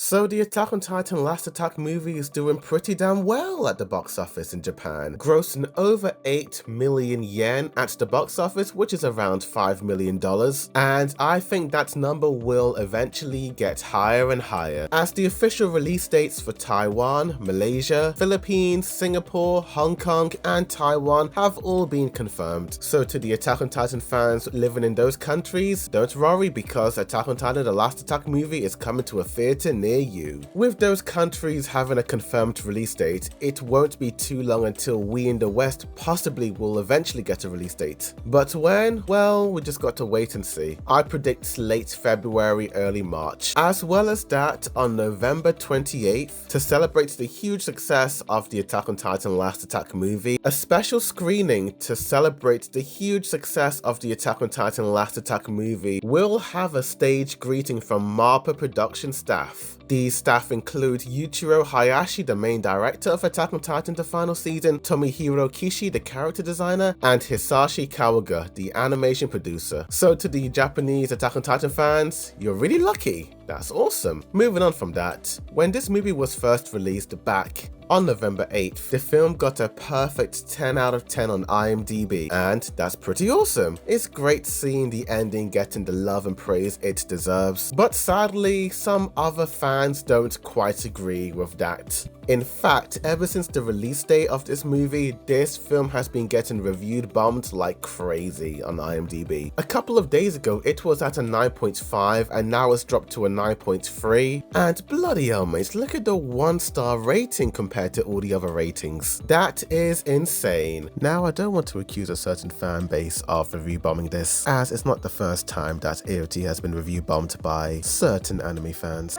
So the Attack on Titan Last Attack movie is doing pretty damn well at the box office in Japan, grossing over 8 million yen at the box office, which is around $5 million, and I think that number will eventually get higher and higher, as the official release dates for Taiwan, Malaysia, Philippines, Singapore, Hong Kong, and Taiwan have all been confirmed. So to the Attack on Titan fans living in those countries, don't worry, because Attack on Titan The Last Attack movie is coming to a theatre near you. With those countries having a confirmed release date, it won't be too long until we in the West possibly will eventually get a release date. But when? Well, we just got to wait and see. I predict late February, early March. As well as that, on November 28th, to celebrate the huge success of the Attack on Titan Last Attack movie, a special screening to celebrate the huge success of the Attack on Titan Last Attack movie will have a stage greeting from MAPPA production staff. These staff include Yuichiro Hayashi, the main director of Attack on Titan the final season, Tomohiro Kishi, the character designer, and Hisashi Kawaga, the animation producer. So to the Japanese Attack on Titan fans, you're really lucky. That's awesome. Moving on from that, when this movie was first released back on November 8th, the film got a perfect 10 out of 10 on IMDB, and that's pretty awesome. It's great seeing the ending getting the love and praise it deserves, but sadly, some other fans don't quite agree with that. In fact, ever since the release date of this movie, this film has been getting reviewed bombed like crazy on IMDb. A couple of days ago, it was at a 9.5 and now it's dropped to a 9.3. And bloody hell mates, look at the 1-star rating compared to all the other ratings. That is insane. Now, I don't want to accuse a certain fan base of review bombing this, as it's not the first time that AOT has been review bombed by certain anime fans.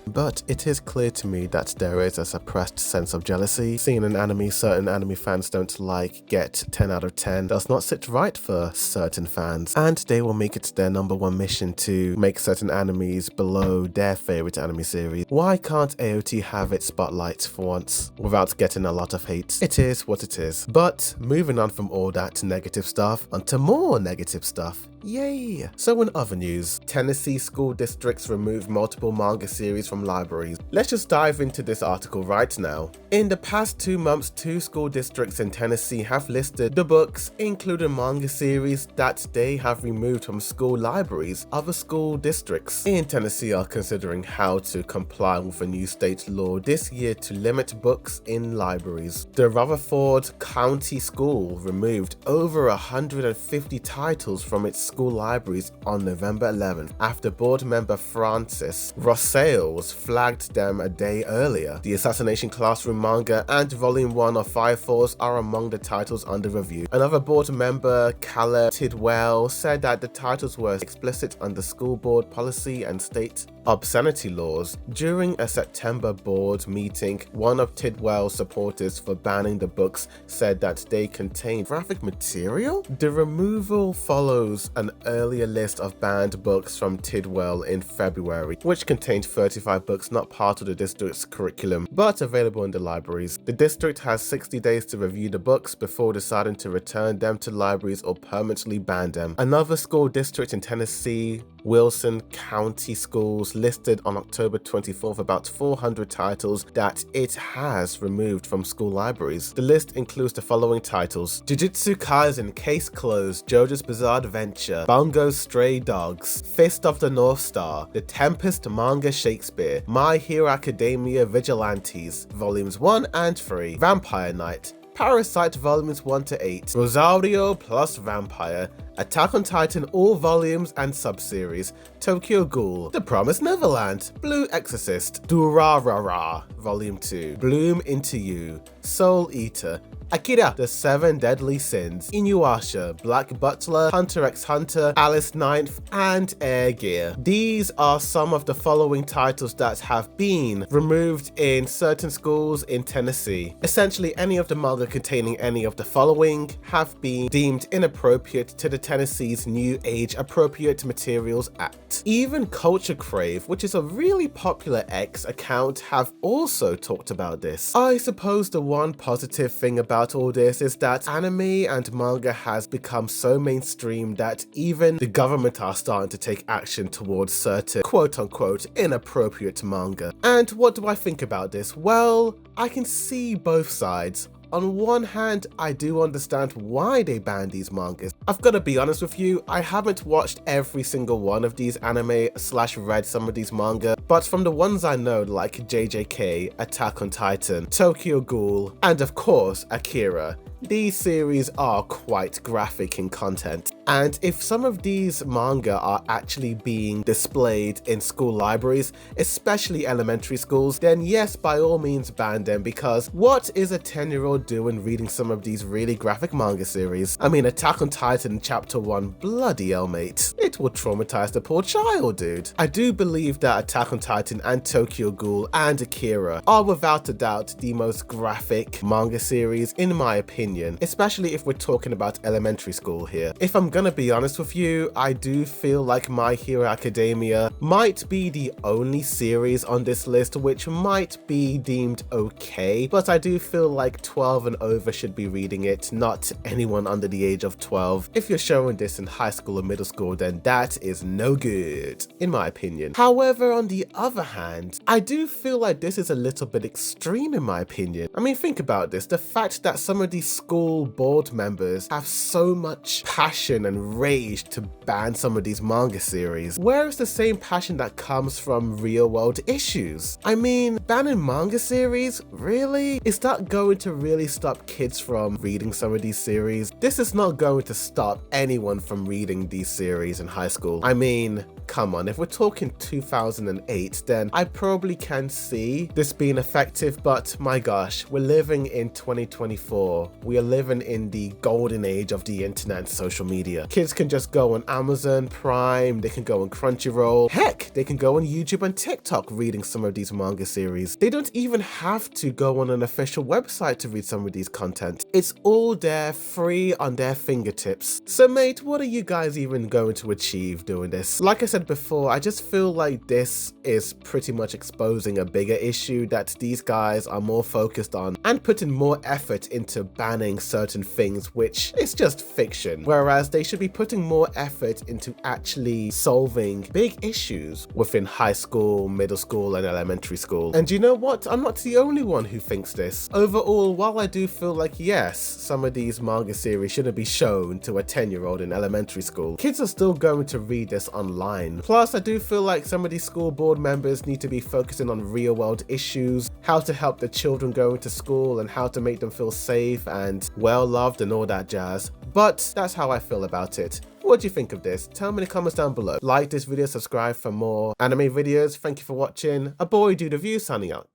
But it is clear to me that there is a suppressed sense of jealousy. Seeing an anime certain anime fans don't like get 10 out of 10 does not sit right for certain fans, and they will make it their #1 mission to make certain animes below their favorite anime series. Why can't AOT have its spotlight for once without getting a lot of hate? It is what it is. But moving on from all that negative stuff onto more negative stuff. Yay! So in other news, Tennessee school districts remove multiple manga series from libraries. Let's just dive into this article right now. In the past 2 months, 2 school districts in Tennessee have listed the books, including manga series, that they have removed from school libraries. Other school districts in Tennessee are considering how to comply with a new state law this year to limit books in libraries. The Rutherford County School removed over 150 titles from its school libraries on November 11th after board member Francis Rosales flagged them a day earlier. The Assassination Classroom manga and Volume 1 of Fire Force are among the titles under review. Another board member, Caleb Tidwell, said that the titles were explicit under school board policy and state obscenity laws. During a September board meeting, one of Tidwell's supporters for banning the books said that they contained graphic material. The removal follows an earlier list of banned books from Tidwell in February, which contained 35 books not part of the district's curriculum, but available in the libraries. The district has 60 days to review the books before deciding to return them to libraries or permanently ban them. Another school district in Tennessee, Wilson County Schools, listed on October 24th about 400 titles that it has removed from school libraries. The list includes the following titles: Jujutsu Kaisen Case Closed, JoJo's Bizarre Adventure, Bungo's Stray Dogs, Fist of the North Star, The Tempest Manga Shakespeare, My Hero Academia Vigilantes, Volumes 1 and 3, Vampire Knight, Parasite Volumes 1 to 8, Rosario plus Vampire, Attack on Titan all volumes and sub-series, Tokyo Ghoul, The Promised Neverland, Blue Exorcist, Durarara Volume 2, Bloom Into You, Soul Eater, Akira, The 7 Deadly Sins, Inuyasha, Black Butler, Hunter x Hunter, Alice Ninth, and Air Gear. These are some of the following titles that have been removed in certain schools in Tennessee. Essentially, any of the manga containing any of the following have been deemed inappropriate to the Tennessee's New Age Appropriate Materials Act. Even Culture Crave, which is a really popular X account, have also talked about this. I suppose the one positive thing about about all this is that anime and manga has become so mainstream that even the government are starting to take action towards certain quote-unquote inappropriate manga. And what do I think about this? Well, I can see both sides. On one hand, I do understand why they banned these mangas. I've got to be honest with you, I haven't watched every single one of these anime / read some of these manga, but from the ones I know like JJK, Attack on Titan, Tokyo Ghoul, and of course Akira, these series are quite graphic in content. And if some of these manga are actually being displayed in school libraries, especially elementary schools, then yes, by all means ban them, because what is a 10-year-old doing reading some of these really graphic manga series? I mean, Attack on Titan Chapter 1, bloody hell mate. It will traumatize the poor child, dude. I do believe that Attack on Titan and Tokyo Ghoul and Akira are without a doubt the most graphic manga series in my opinion, especially if we're talking about elementary school here. If I'm gonna be honest with you, I do feel like My Hero Academia might be the only series on this list which might be deemed okay, but I do feel like 12 and over should be reading it, not anyone under the age of 12. If you're showing this in high school or middle school, then that is no good, in my opinion. However, on the other hand, I do feel like this is a little bit extreme in my opinion. I mean, think about this, the fact that some of these school board members have so much passion and rage to ban some of these manga series. Where is the same passion that comes from real world issues? I mean, banning manga series? Really? Is that going to really stop kids from reading some of these series? This is not going to stop anyone from reading these series in high school. I mean, come on, if we're talking 2008, then I probably can see this being effective, but my gosh, we're living in 2024. We are living in the golden age of the internet and social media. Kids can just go on Amazon Prime, they can go on Crunchyroll, heck, they can go on YouTube and TikTok reading some of these manga series. They don't even have to go on an official website to read some of these content. It's all there, free on their fingertips. So mate, what are you guys even going to achieve doing this? Like I said before, I just feel like this is pretty much exposing a bigger issue that these guys are more focused on and putting more effort into banning certain things, which is just fiction, whereas they should be putting more effort into actually solving big issues within high school, middle school and elementary school. And you know what? I'm not the only one who thinks this. Overall, while I do feel like yes, some of these manga series shouldn't be shown to a 10-year-old in elementary school, kids are still going to read this online. Plus, I do feel like some of these school board members need to be focusing on real world issues, how to help the children go into school and how to make them feel safe and well loved and all that jazz. But that's how I feel about it. What do you think of this? Tell me in the comments down below. Like this video, subscribe for more anime videos. Thank you for watching. A boy dude of you signing out.